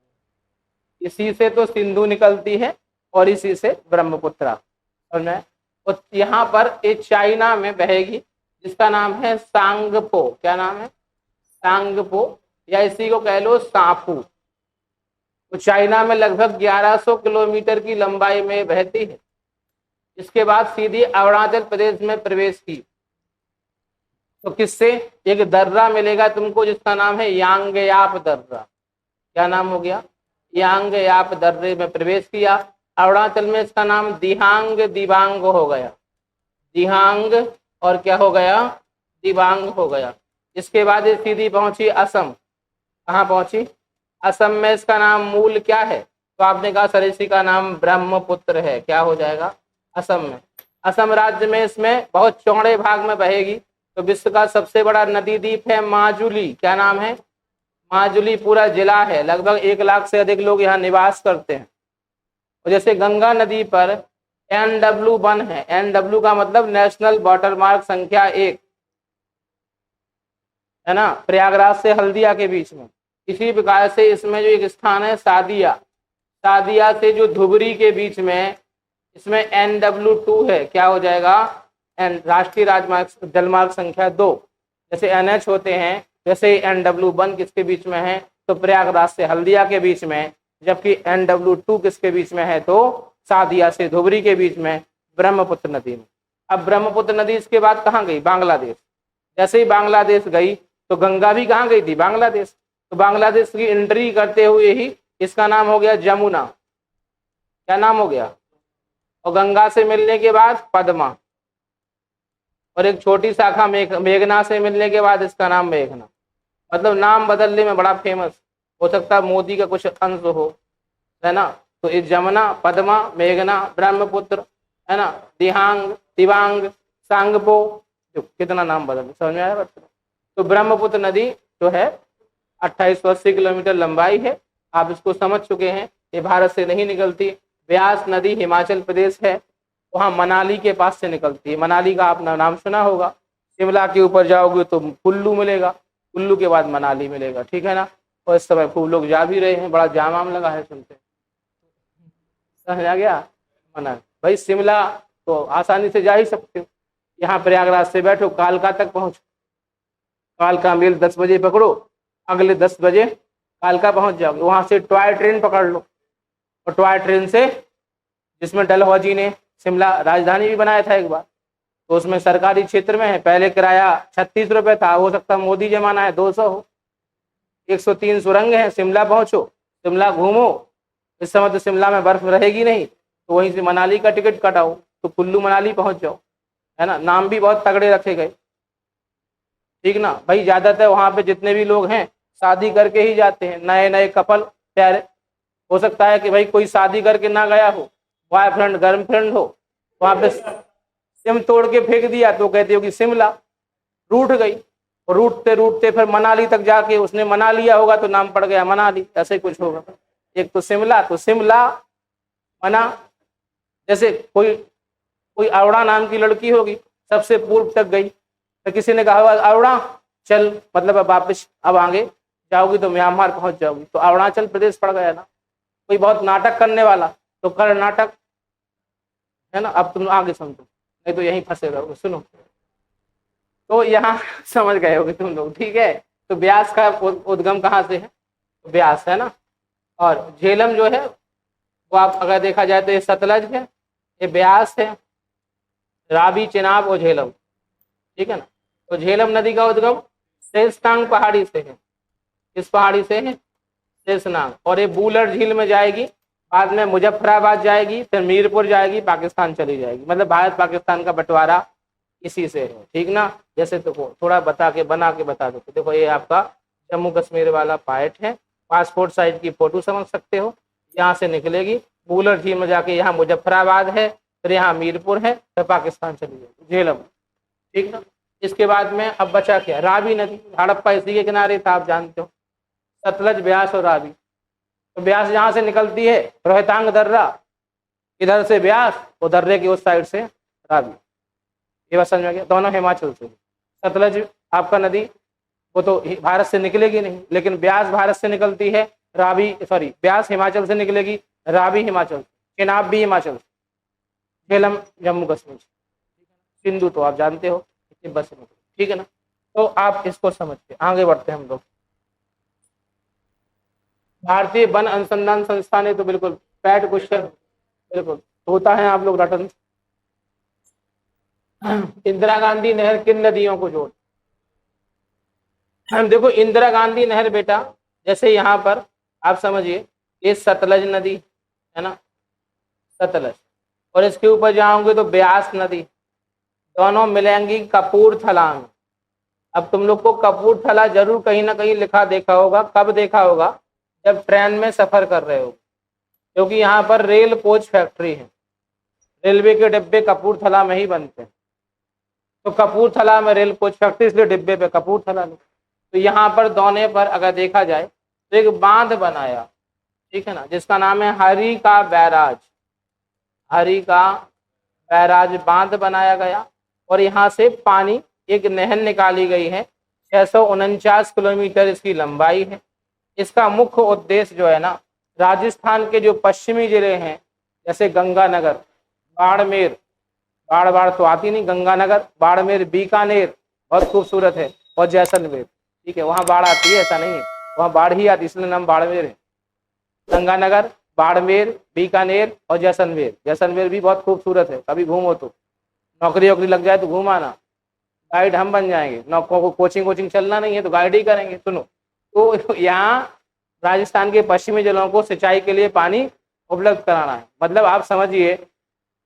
इसी से तो सिंधु निकलती है और इसी से ब्रह्मपुत्र, समझ में। और यहाँ पर एक चाइना में बहेगी जिसका नाम है सांगपो। क्या नाम है? सांगपो, या इसी को कह लो साफू। तो चाइना में लगभग 1100 किलोमीटर की लंबाई में बहती है। इसके बाद सीधी अरुणाचल प्रदेश में प्रवेश की। तो किससे? एक दर्रा मिलेगा तुमको जिसका नाम है यांगयाप दर्रा। क्या नाम हो गया? यांगयाप दर्रे में प्रवेश किया। अरुणाचल में इसका नाम दिहांग दिबांग हो गया। दिहांग और क्या हो गया? दिबांग हो गया। इसके बाद ये सीधी पहुंची असम। कहाँ पहुंची? असम में इसका नाम मूल क्या है? तो आपने कहा सर इसी का नाम ब्रह्मपुत्र है। क्या हो जाएगा? असम में। असम राज्य में इसमें बहुत चौड़े भाग में बहेगी। तो विश्व का सबसे बड़ा नदी द्वीप है माजुली। क्या नाम है? माजुली पूरा जिला है, लगभग 1 लाख से अधिक लोग यहाँ निवास करते हैं। और जैसे गंगा नदी पर NW1 है, NW का मतलब नेशनल वाटरमार्क संख्या 1 है ना, प्रयागराज से हल्दिया के बीच में। इसी प्रकार से इसमें जो एक स्थान है सादिया, सादिया से जो धुबरी के बीच में, इसमें NW2 है। क्या हो जाएगा? राष्ट्रीय राजमार्ग जलमार्ग संख्या 2। जैसे NH होते हैं वैसे NW1 किसके बीच में है? तो प्रयागराज से हल्दिया के बीच में। जबकि NW2 किसके बीच में है? तो सादिया से धुबरी के बीच में, ब्रह्मपुत्र नदी में। अब ब्रह्मपुत्र नदी इसके बाद कहाँ गई? बांग्लादेश। जैसे ही बांग्लादेश गई तो गंगा भी कहाँ गई थी? बांग्लादेश। तो बांग्लादेश की एंट्री करते हुए ही इसका नाम हो गया जमुना। क्या नाम हो गया? और गंगा से मिलने के बाद पद्मा, और एक छोटी शाखा मेघना से मिलने के बाद इसका नाम मेघना। मतलब नाम बदलने में बड़ा फेमस, हो सकता है मोदी का कुछ अंश हो, है ना। तो ये जमुना, पद्मा, मेघना, ब्रह्मपुत्र, है ना, दिहांग, दिबांग, सांगपो, जो कितना नाम बदल, समझ में आया बच्चों? तो ब्रह्मपुत्र नदी जो है 2880 किलोमीटर लंबाई है। आप इसको समझ चुके हैं, ये भारत से नहीं निकलती। ब्यास नदी हिमाचल प्रदेश है, वहाँ मनाली के पास से निकलती है। मनाली का आपने नाम सुना होगा। शिमला के ऊपर जाओगे तो कुल्लू मिलेगा, कुल्लू के बाद मनाली मिलेगा, ठीक है ना। और इस समय खूब लोग जा भी रहे हैं, बड़ा जाम आम लगा है, सुनते समझ आ गया? मनाली भाई, शिमला तो आसानी से जा ही सकते हो। यहाँ प्रयागराज से बैठो, कालका तक पहुंचो, कालका मेल 10 बजे पकड़ो, अगले 10 बजे कालका पहुंच जाओगे। वहां से टॉय ट्रेन पकड़ लो, और टॉय ट्रेन से, जिसमें डलहौजी ने शिमला राजधानी भी बनाया था एक बार, तो उसमें सरकारी क्षेत्र में है। पहले किराया 36 रुपये था, हो सकता मोदी जमाना है 200 हो। 103 सुरंग है। शिमला पहुंचो, शिमला घूमो। इस समय तो शिमला में बर्फ रहेगी नहीं, तो वहीं से मनाली का टिकट कटाओ, तो कुल्लू मनाली पहुंच जाओ, है ना। नाम भी बहुत तगड़े रखे गए, ठीक ना भाई। ज्यादातर वहां पे जितने भी लोग हैं शादी करके ही जाते हैं, नए नए कपल प्यारे। हो सकता है कि भाई कोई शादी करके ना गया हो, बॉयफ्रेंड गर्लफ्रेंड हो, वहां पे सिम तोड़ के फेंक दिया, तो कहते हो कि शिमला रूठ गई। और रूठते रूठते फिर मनाली तक जाके उसने मना लिया होगा, तो नाम पड़ गया मनाली, ऐसे कुछ होगा। एक तो शिमला मना। जैसे कोई कोई अरोड़ा नाम की लड़की होगी, सबसे पूर्व तक गई, तो किसी ने कहा होगा अरुणा चल, मतलब अब वापस अब आगे जाओगी तो म्यांमार पहुंच जाओगी, तो अरुणाचल प्रदेश पड़ गया ना। कोई बहुत नाटक करने वाला, तो कर्नाटक, है ना। अब तुम आगे समझो, नहीं तो यहीं फंसे रहोगे। सुनो, तो यहाँ समझ गए होगे तुम लोग, ठीक है। तो ब्यास का उद्गम कहाँ से है? ब्यास, है ना। और झेलम जो है वो आप अगर देखा जाए तो ये सतलज है, ये ब्यास है, रावी, चेनाब और झेलम, ठीक है ना। तो झेलम नदी का उद्गम शेषनाग पहाड़ी से है। किस पहाड़ी से है? शेषनाग। और ये बूलर झील में जाएगी, बाद में मुजफ्फराबाद जाएगी, फिर मीरपुर जाएगी, पाकिस्तान चली जाएगी। मतलब भारत पाकिस्तान का बंटवारा इसी से है, ठीक ना। जैसे तो थोड़ा बता के बना के बता दो। देखो ये आपका जम्मू कश्मीर वाला पार्ट है, पासपोर्ट साइज की फोटो समझ सकते हो। यहाँ से निकलेगी, बूलर झील में जाके यहाँ मुजफ्फराबाद है, फिर यहाँ मीरपुर है, फिर पाकिस्तान चली जाएगी, झेलम, ठीक ना। इसके बाद में अब बचा क्या? रावी नदी। हड़प्पा इसी के किनारे था, आप जानते हो। सतलज, ब्यास और रावी। तो ब्यास जहाँ से निकलती है, रोहतांग दर्रा, इधर से ब्यास, और दर्रे की उस साइड से रावी। ये बात समझ में आ गया? दोनों हिमाचल से। सतलज आपका नदी वो तो भारत से निकलेगी नहीं, लेकिन ब्यास भारत से निकलती है, रावी सॉरी ब्यास हिमाचल से निकलेगी, रावी हिमाचल, चेनाब भी हिमाचल, झेलम जम्मू कश्मीर, सिंधु तो आप जानते हो तिब्बत से निकली, ठीक है ना। तो आप इसको समझ के आगे बढ़ते हैं हम लोग। भारतीय वन अनुसंधान संस्थान है, तो बिल्कुल पैट क्वेश्चन बिल्कुल होता है, आप लोग रटन। इंदिरा गांधी नहर किन नदियों को जोड़? देखो इंदिरा गांधी नहर बेटा, जैसे यहाँ पर आप समझिए, ये सतलज नदी है ना, सतलज, और इसके ऊपर जाओगे तो ब्यास नदी, दोनों मिलेंगी कपूरथला में। अब तुम लोग को कपूरथला जरूर कहीं ना कहीं लिखा देखा होगा। कब देखा होगा? जब ट्रेन में सफर कर रहे हो, क्योंकि यहाँ पर रेल कोच फैक्ट्री है, रेलवे के डिब्बे कपूरथला में ही बनते हैं। तो कपूरथला में रेल कोच फैक्ट्री, इसलिए डिब्बे पे कपूरथला में। तो यहाँ पर दोने पर अगर देखा जाए तो एक बांध बनाया, ठीक है ना, जिसका नाम है हरि का बैराज। हरि का बैराज बांध बनाया गया, और यहाँ से पानी, एक नहर निकाली गई है, 649 किलोमीटर इसकी लंबाई है। इसका मुख्य उद्देश्य जो है ना, राजस्थान के जो पश्चिमी जिले हैं, जैसे गंगानगर, बाड़मेर, बाढ़ बाढ़ तो आती नहीं, गंगानगर, बाड़मेर, बीकानेर बहुत खूबसूरत है, और जैसलमेर, ठीक है, वहाँ बाढ़ आती है, ऐसा नहीं है, वहाँ बाढ़ ही आती, इसलिए नाम बाड़मेर है। गंगानगर, बाड़मेर, बीकानेर और जैसलमेर। जैसलमेर भी बहुत खूबसूरत है, कभी घूमो तो, नौकरी वोकरी लग जाए तो घूम आना, गाइड हम बन जाएंगे। कोचिंग कोचिंग चलना नहीं है तो गाइड ही करेंगे। सुनो, तो यहाँ राजस्थान के पश्चिमी जिलों को सिंचाई के लिए पानी उपलब्ध कराना है। मतलब आप समझिए,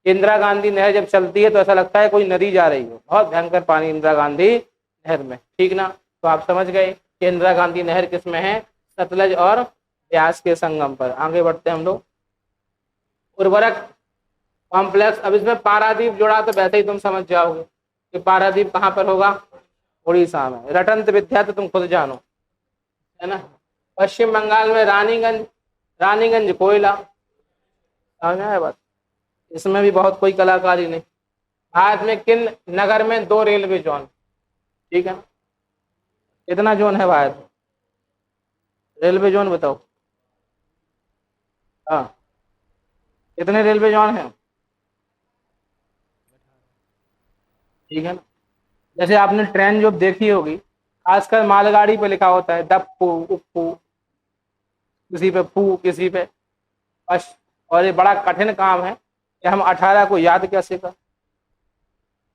इंदिरा गांधी नहर जब चलती है तो ऐसा लगता है कोई नदी जा रही हो, बहुत भयंकर पानी इंदिरा गांधी नहर में, ठीक ना। तो आप समझ गए कि इंदिरा गांधी नहर किस में है? सतलज और ब्यास के संगम पर। आगे बढ़ते हैं हम लोग। उर्वरक कॉम्प्लेक्स, अब इसमें पारादीप जोड़ा तो वैसे ही तुम समझ जाओगे कि पारादीप कहाँ पर होगा? उड़ीसा में। रटंत विद्या तो तुम खुद जानो, है ना। पश्चिम बंगाल में रानीगंज, रानीगंज कोयला, समझ में आया बात? इसमें भी बहुत कोई कलाकारी नहीं। भारत में किन नगर में 2 रेलवे जोन? ठीक है, कितना जोन है भारत में? रेलवे जोन बताओ। हाँ, कितने रेलवे जोन है? ठीक है ना। जैसे आपने ट्रेन जो देखी होगी, खासकर मालगाड़ी पे लिखा होता है दप्पू उप्पू, किसी पे पू, किसी पे अश। और ये बड़ा कठिन काम है कि हम 18 को याद कैसे कर,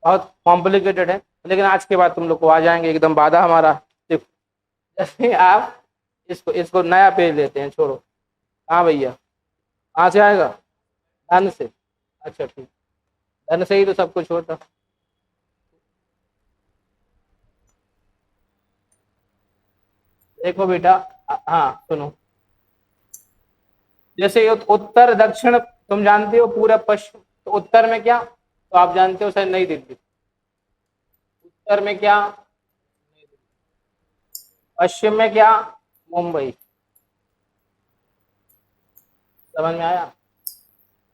बहुत कॉम्प्लिकेटेड है। लेकिन आज के बाद तुम लोग को आ जाएंगे एकदम, वादा हमारा। देखो, जैसे आप इसको इसको नया पेज लेते हैं, छोड़ो। हाँ भैया, कहाँ से आएगा? धन से। अच्छा ठीक, धन से ही तो सब कुछ होता। देखो बेटा, हाँ सुनो, जैसे ये उत्तर दक्षिण तुम जानते हो, पूरब पश्चिम। तो उत्तर में क्या, तो आप जानते हो शायद नई दिल्ली। उत्तर में क्या? पश्चिम में क्या? मुंबई। समझ में आया?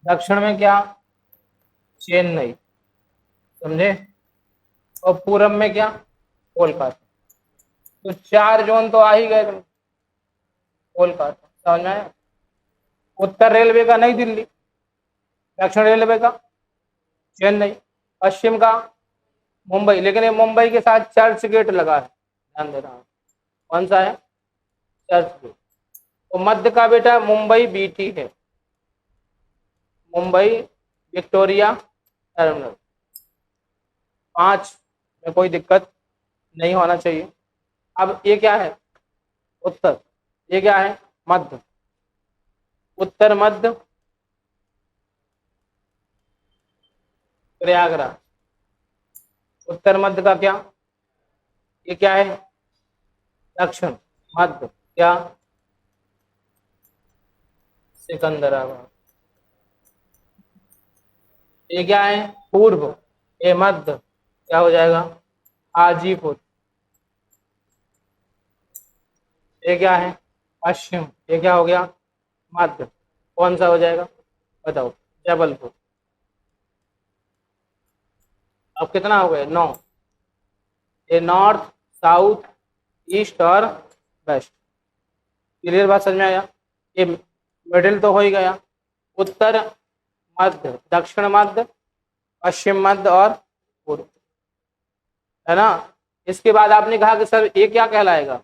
दक्षिण में क्या? चेन्नई। समझे? और पूरब में क्या? कोलकाता। तो 4 जोन तो आ ही गए तुम। कोलकाता, समझ में आया? उत्तर रेलवे का नई दिल्ली, दक्षिण रेलवे का चेन्नई, पश्चिम का मुंबई। लेकिन ये मुंबई के साथ चर्च गेट लगा है, ध्यान देना। कौन सा है? चर्च गेट। तो मध्य का बेटा मुंबई बीटी है, मुंबई विक्टोरिया टर्मिनल। 5 में कोई दिक्कत नहीं होना चाहिए। अब ये क्या है? उत्तर। ये क्या है? मध्य। उत्तर मध्य प्रयागराज। उत्तर मध्य का क्या? ये क्या है? दक्षिण मध्य क्या? सिकंदराबाद। ये क्या है? पूर्व। ये मध्य क्या हो जाएगा? हाजीपुर। ये क्या है? पश्चिम। ये क्या हो गया? मध्य। कौन सा हो जाएगा बताओ? जबलपुर। अब कितना हो गया? 9। ये नॉर्थ, साउथ, ईस्ट और वेस्ट। क्लियर बात समझ में आया? ये मिडिल तो हो ही गया। उत्तर मध्य, दक्षिण मध्य, पश्चिम मध्य और पूर्व, है ना। इसके बाद आपने कहा कि सर ये क्या कहलाएगा?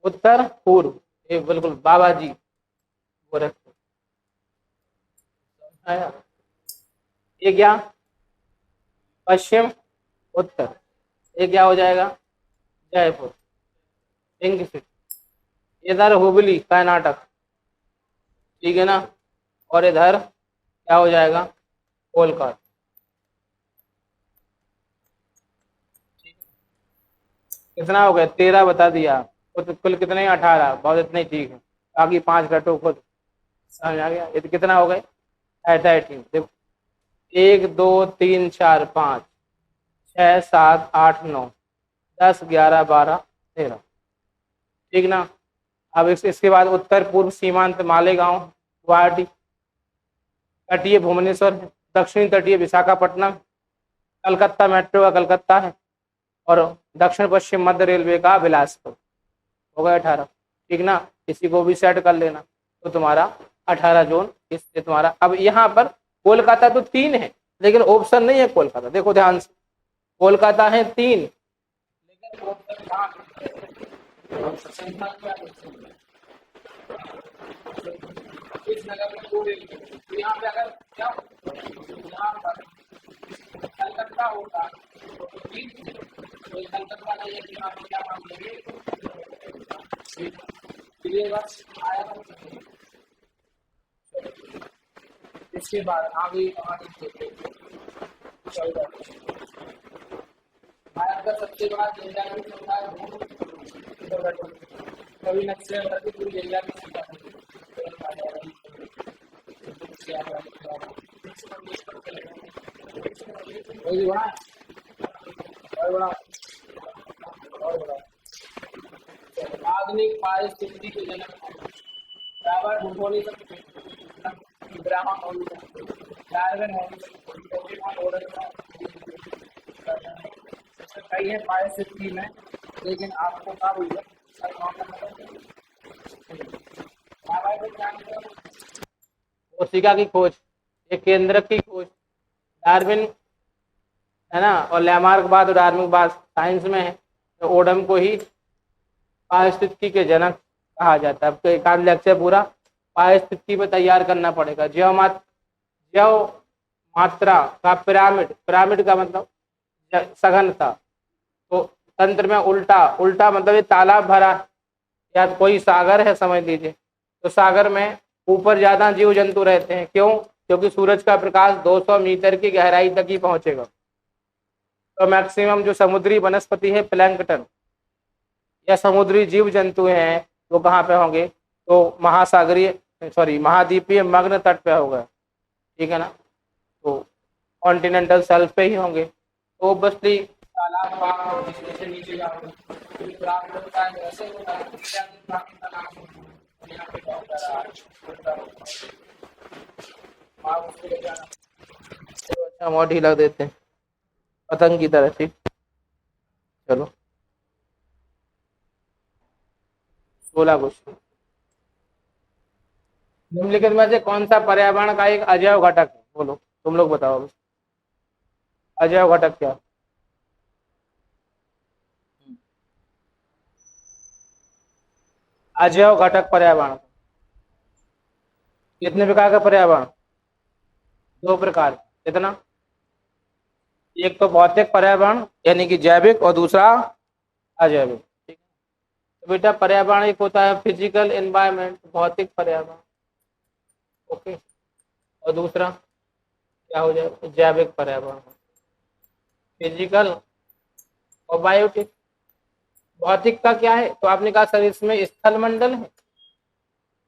उत्तर पूर्व। ये बिल्कुल बाबा जी गोरखपुर। आया? ये क्या? पश्चिम उत्तर। ये क्या हो जाएगा? Jaipur, pink city. इधर हुबली कर्नाटक, ठीक है ना। और इधर क्या हो जाएगा? कोलकाता। कितना हो गया? 13 बता दिया। तो कुल कितने? 18। बहुत इतने ठीक है, बाकी 5 घटो खुद। समझ आ गया? ये तो कितना हो गए? 18। देखो, 1 2 3 4 5 6 7 8 9 10 11 12 13, ठीक ना। अब इसके बाद उत्तर पूर्व सीमांत मालेगांव गुवाहाटी, तटीय भुवनेश्वर है, दक्षिणी तटीय विशाखापट्टनम, कलकत्ता मेट्रो का कलकत्ता है, और दक्षिण पश्चिम मध्य रेलवे का बिलासपुर। हो गया 18, ठीक ना। इसी को भी सेट कर लेना, तो तुम्हारा 18 जोन इससे तुम्हारा। अब यहाँ पर कोलकाता तो 3 है, लेकिन ऑप्शन नहीं है कोलकाता। देखो ध्यान से, कोलकाता है 3, लेकिन ऑप्शन कहाँ है? इस नगर में 2 रेलवे, तो यहाँ पे अगर क्या यहाँ पर कलकत्ता होता तो 3, तो कलकत्ता नहीं है, यहाँ पे क्या मान लेंगे? बस आया। इसके बाद आगे भारत का सबसे बड़ा जिला भी होता है, कभी नक्शे की पूरी जिला भी आधुनिक पारिस्थितिकी के जनक भूगोलिक ब्राह्मण कई है पारिस्थितिकी में, लेकिन आपको क्या हुई है? कोशिका की खोज, एक केंद्रक की खोज, डार्विन है ना। और लैमार्कवाद और डार्विनवाद साइंस में है। तो ओडम को ही पारिस्थितिकी के जनक कहा जाता है। आपको एक आध लेक्चर पूरा पारिस्थितिकी पे तैयार करना पड़ेगा। जैव मात्रा का पिरामिड, पिरामिड का मतलब सघनता। तो तंत्र में उल्टा, उल्टा मतलब ये तालाब भरा या कोई सागर है समझ लीजिए, तो सागर में ऊपर ज्यादा जीव जंतु रहते हैं। क्यों? क्योंकि सूरज का प्रकाश 200 मीटर की गहराई तक ही पहुंचेगा। तो मैक्सिमम जो समुद्री वनस्पति है प्लैंकटन या समुद्री जीव जंतु हैं वो कहाँ पे होंगे? तो महासागरीय महाद्वीपीय मग्न तट पे होगा, ठीक है ना। तो कॉन्टिनेंटल शेल्फ पे ही होंगे। तो ऑब्वियसली तालाब पार जिसमें से नीचे जाओगे तो प्राप्त होता है, ऐसे होता है यहाँ पे क्या होता है। अच्छा और ढीला देते हैं पतंग की तरह, ठीक। चलो 16 क्वेश्चन। निम्नलिखित में से कौन सा पर्यावरण का एक अजैव घटक है? बोलो, तुम लोग बताओ। अजैव घटक क्या? अजैव घटक पर्यावरण कितने प्रकार का पर्यावरण? 2 प्रकार। कितना? एक तो भौतिक पर्यावरण यानी कि जैविक, और दूसरा अजैविक, ठीक है। तो बेटा पर्यावरण एक होता है फिजिकल एनवायरनमेंट, भौतिक पर्यावरण, ओके। और दूसरा क्या हो जाएगा? जैविक पर्यावरण, फिजिकल और बायोटिक। भौतिक का क्या है? तो आपने कहा सर इसमें स्थल मंडल है,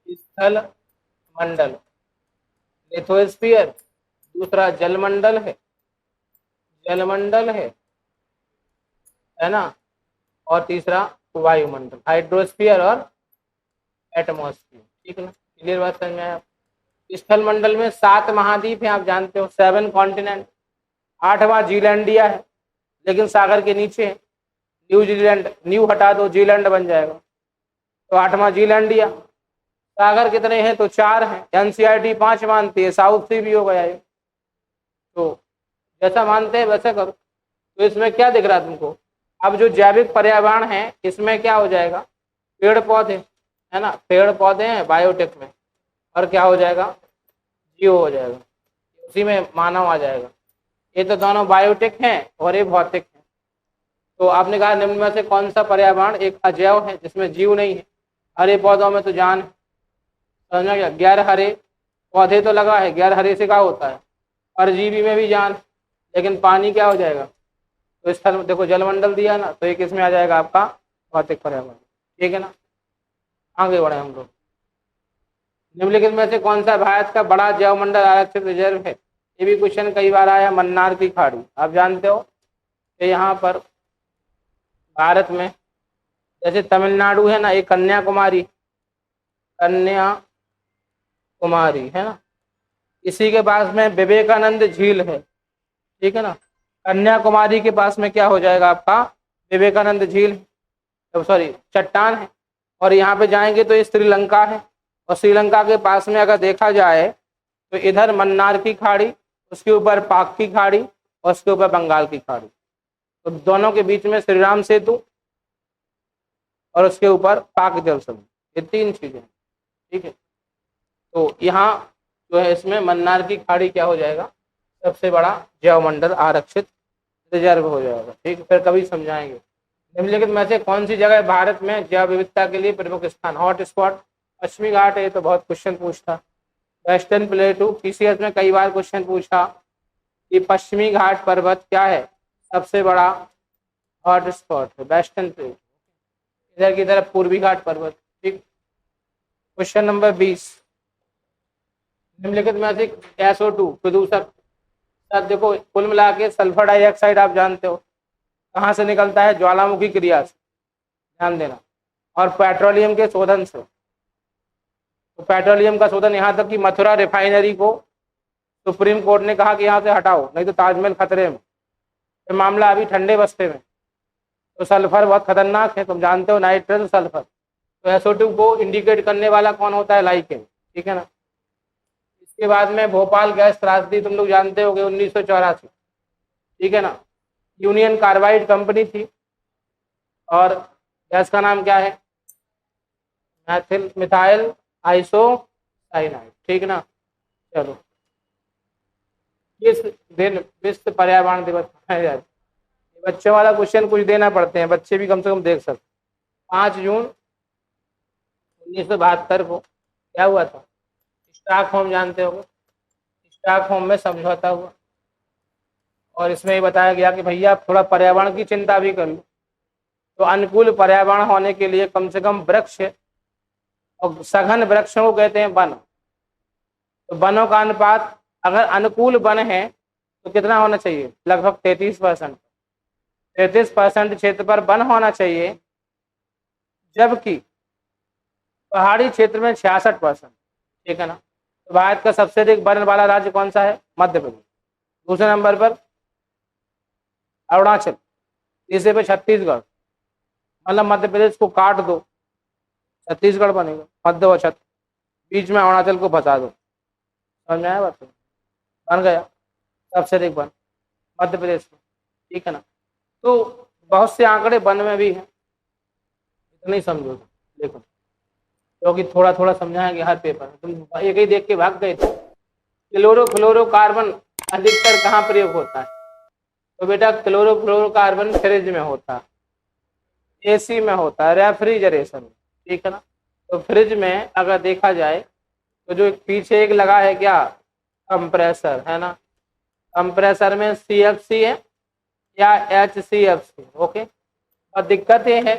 स्थल मंडल, लिथोस्फीयर, दूसरा जलमंडल है, जलमंडल है ना, और तीसरा वायुमंडल, हाइड्रोस्फीयर और एटमॉस्फेयर, ठीक है ना। क्लियर बात समझ में आया? स्थल मंडल में 7 महाद्वीप हैं, आप जानते हो, 7 कॉन्टिनेंट। 8वां जीलैंडिया है लेकिन सागर के नीचे है। न्यूजीलैंड, न्यू हटा दो, जीलैंड बन जाएगा। तो 8वां जीलैंडिया। सागर कितने हैं? तो 4 हैं। एनसीईआरटी 5 मानती है, साउथ सी भी हो गया ये। तो जैसा मानते हैं वैसा करो। तो इसमें क्या दिख रहा है तुमको? अब जो जैविक पर्यावरण है इसमें क्या हो जाएगा? पेड़ पौधे, है ना, पेड़ पौधे हैं बायोटेक में, और क्या हो जाएगा? जीव हो जाएगा, उसी में मानव आ जाएगा। ये तो दोनों बायोटेक हैं और ये भौतिक है। तो आपने कहा निम्न में से कौन सा पर्यावरण एक अजैव है जिसमें जीव नहीं है? हरे पौधों में तो जान है, समझना क्या? गैर हरे पौधे तो लगा है, गैर हरे से क्या होता है? परजीवी में भी जान, लेकिन पानी क्या हो जाएगा? तो स्थल में देखो जलमंडल दिया ना, तो एक इसमें आ जाएगा आपका भौतिक पर्यावरण, ठीक है ना। आगे बढ़े हम लोग। निम्नलिखित में से कौन सा भारत का बड़ा जैव मंडल आरक्षित रिजर्व है? ये भी क्वेश्चन कई बार आया। मन्नार की खाड़ी, आप जानते हो कि यहाँ पर भारत में जैसे तमिलनाडु है ना, एक कन्याकुमारी, कन्याकुमारी है ना, इसी के पास में विवेकानंद झील है, ठीक है ना। कन्याकुमारी के पास में क्या हो जाएगा आपका? विवेकानंद झील, सॉरी चट्टान है। और यहाँ पे जाएंगे तो ये श्रीलंका है, और श्रीलंका के पास में अगर देखा जाए तो इधर मन्नार की खाड़ी, उसके ऊपर पाक की खाड़ी, और उसके ऊपर बंगाल की खाड़ी। तो दोनों के बीच में श्री राम सेतु, और उसके ऊपर पाक जल समुद्र, ये 3 चीजें, ठीक है। तो यहाँ जो है इसमें मन्नार की खाड़ी क्या हो जाएगा? सबसे बड़ा जैव मंडल आरक्षित रिजर्व हो जाएगा, ठीक है। फिर कभी समझाएंगे। निम्नलिखित में से कौन सी जगह भारत में जैव विविधता के लिए प्रमुख स्थान? हॉट स्पॉट पश्चिमी घाट है, तो बहुत क्वेश्चन पूछता। वेस्टर्न प्लेटू, पीसीएस में कई बार क्वेश्चन पूछा कि पश्चिमी घाट पर्वत क्या है? सबसे बड़ा हॉट स्पॉट है वेस्टर्न प्लेटू, इधर की तरफ पूर्वी घाट पर्वत, ठीक। Question number 20। निम्नलिखित में से SO2 प्रदूषक, सर देखो कुल मिला के सल्फर डाइऑक्साइड आप जानते हो कहाँ से निकलता है? ज्वालामुखी क्रिया से, ध्यान देना, और पेट्रोलियम के शोधन से। तो पेट्रोलियम का शोधन, यहाँ तक कि मथुरा रिफाइनरी को सुप्रीम कोर्ट ने कहा कि यहाँ से हटाओ, नहीं तो ताजमहल खतरे में। ये मामला अभी ठंडे बस्ते में। तो सल्फर बहुत खतरनाक है, तुम जानते हो, नाइट्रस सल्फर। तो SO2 को इंडिकेट करने वाला कौन होता है? लाइकेन, ठीक है ना। इसके बाद में भोपाल गैस त्रासदी तुम लोग जानते होगे 1984, ठीक है ना। यूनियन कार्बाइड कंपनी थी, और गैस का नाम क्या है? मिथाइल आइसोसाइनाइड, ठीक ना। चलो, किस दिन विश्व पर्यावरण दिवस मनाया जाता है? बच्चों वाला क्वेश्चन कुछ देना पड़ते हैं, बच्चे भी कम से कम देख सकते। 5 जून 1972 को क्या हुआ था? स्टॉकहोम जानते हो, स्टॉकहोम में समझौता हुआ, और इसमें ये बताया गया कि भैया थोड़ा पर्यावरण की चिंता भी कर लो। तो अनुकूल पर्यावरण होने के लिए कम से कम वृक्ष, और सघन वृक्षों को कहते हैं वन, तो वनों का अनुपात अगर अनुकूल वन है तो कितना होना चाहिए? लगभग 33%। 33% क्षेत्र पर वन होना चाहिए, जबकि पहाड़ी क्षेत्र में 66%, ठीक है ना। तो भारत का सबसे अधिक वन वाला राज्य कौन सा है? मध्य प्रदेश। दूसरे नंबर पर अरुणाचल, तीसरे पे छत्तीसगढ़। मतलब मध्य प्रदेश को काट दो, छत्तीसगढ़ बनेगा, मध्य और छत्तीसगढ़, बीच में अरुणाचल को फंसा दो, समझ में आया बात? बन गया सबसे अधिक वन मध्य प्रदेश में, ठीक है ना। तो बहुत से आंकड़े वन में भी हैं, इतना ही समझो, देखो, क्योंकि थोड़ा थोड़ा समझाएंगे हर पेपर में, तुम एक ही देख के भाग गए थे। क्लोरोफ्लोरोकार्बन अधिकतर कहाँ प्रयोग होता है? तो बेटा क्लोरोफ्लोरोकार्बन फ्रिज में होता है, एसी में होता है, रेफ्रिजरेशन में, ठीक है ना। तो फ्रिज में अगर देखा जाए तो जो पीछे एक लगा है क्या? कंप्रेसर, है ना। कंप्रेसर में CFC है या HCFC, ओके। और दिक्कत ये है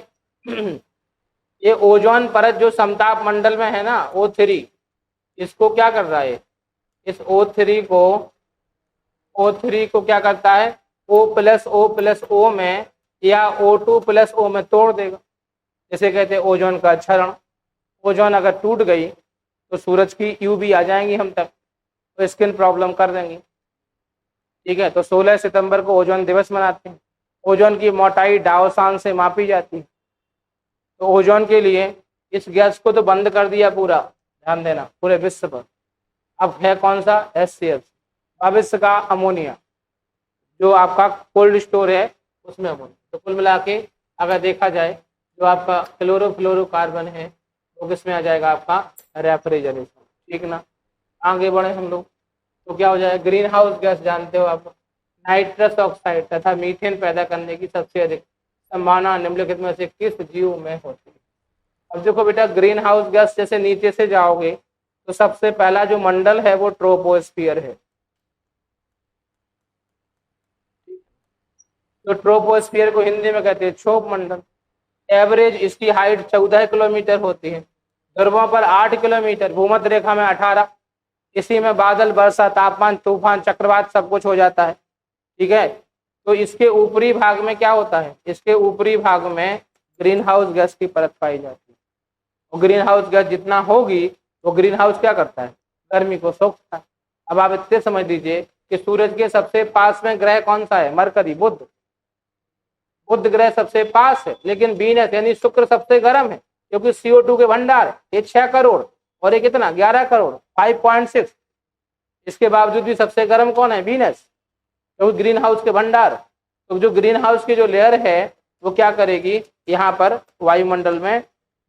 ये ओजोन परत जो समताप मंडल में है ना, O3, इसको क्या कर रहा है? इस O3 को क्या करता है? O+O+O में या O2+O में तोड़ देगा, जिसे कहते हैं ओजोन का क्षरण। ओजोन अगर टूट गई तो सूरज की UV आ जाएंगी हम तक, तो स्किन प्रॉब्लम कर देंगी, ठीक है। तो 16 सितंबर को ओजोन दिवस मनाते हैं। ओजोन की मोटाई डाओसान से मापी जाती है। तो ओजोन के लिए इस गैस को तो बंद कर दिया पूरा, ध्यान देना, पूरे विश्व पर। अब है कौन सा? HCFC। भविष्य का अमोनिया, जो आपका कोल्ड स्टोर है उसमें अमोनिया। तो कुल मिला के अगर देखा जाए जो आपका क्लोरोफ्लोरोकार्बन है वो किसमें आ जाएगा? आपका रेफ्रिजरेशन, ठीक ना। आगे बढ़े हम लोग, तो क्या हो जाएगा? ग्रीन हाउस गैस जानते हो आप, नाइट्रस ऑक्साइड तथा मीथेन पैदा करने की सबसे अधिक संभावना निम्नलिखित में से किस जीव में होती है? अब देखो बेटा, ग्रीन हाउस गैस जैसे नीचे से जाओगे तो सबसे पहला जो मंडल है वो ट्रोपोस्फियर है। तो ट्रोपोस्फियर को हिंदी में कहते हैं क्षोभ मंडल। एवरेज इसकी हाइट 14 किलोमीटर होती है, ध्रुवों पर 8 किलोमीटर, भूमध्य रेखा में 18। इसी में बादल, वर्षा, तापमान, तूफान, चक्रवात सब कुछ हो जाता है, ठीक है। तो इसके ऊपरी भाग में क्या होता है? इसके ऊपरी भाग में ग्रीन हाउस गैस की परत पाई जाती है। और ग्रीन हाउस गैस जितना होगी वो ग्रीन हाउस क्या करता है? गर्मी को सोखता है। अब आप इतने समझ लीजिए कि सूरज के सबसे पास में ग्रह कौन सा है? मरकरी, बुध। बुध ग्रह सबसे पास है, लेकिन वीनस यानी शुक्र सबसे गर्म है, क्योंकि CO2 के भंडार ये 6 करोड़ और ये कितना? 11 करोड़, 5.6। इसके बावजूद भी सबसे गर्म कौन है? वीनस, क्योंकि ग्रीन हाउस के भंडार। तो जो ग्रीन हाउस की जो लेयर है वो क्या करेगी? यहाँ पर वायुमंडल में,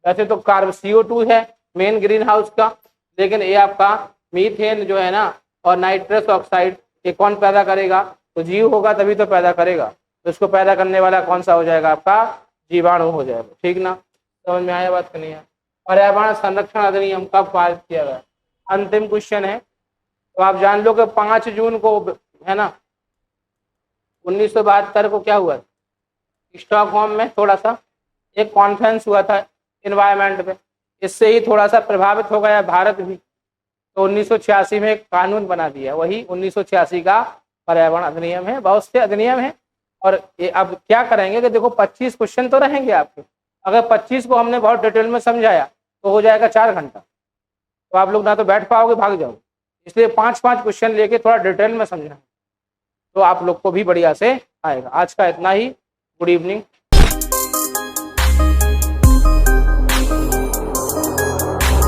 वैसे तो कार्बन CO2 है मेन ग्रीन हाउस का, लेकिन ये आपका मीथेन जो है ना और नाइट्रस ऑक्साइड ये कौन पैदा करेगा? तो जीव होगा तभी तो पैदा करेगा। तो इसको पैदा करने वाला कौन सा हो जाएगा? आपका जीवाणु हो जाएगा, ठीक ना। समझ में आया बात? नहीं है? पर्यावरण संरक्षण अधिनियम कब पारित किया गया? अंतिम क्वेश्चन है, तो आप जान लो कि 5 जून को है ना 1972 को क्या हुआ? स्टॉकहोम में थोड़ा सा एक कॉन्फ्रेंस हुआ था इन्वायरमेंट पे, इससे ही थोड़ा सा प्रभावित हो गया भारत भी। तो 1986 में एक कानून बना दिया, वही 1986 का पर्यावरण अधिनियम है। बहुत से अधिनियम है, और ये अब क्या करेंगे कि देखो 25 क्वेश्चन तो रहेंगे आपके। अगर 25 को हमने बहुत डिटेल में समझाया तो हो जाएगा 4 घंटा, तो आप लोग ना तो बैठ पाओगे, भाग जाओगे। इसलिए 5-5 क्वेश्चन लेके थोड़ा डिटेल में समझना, तो आप लोग को भी बढ़िया से आएगा। आज का इतना ही। Good evening.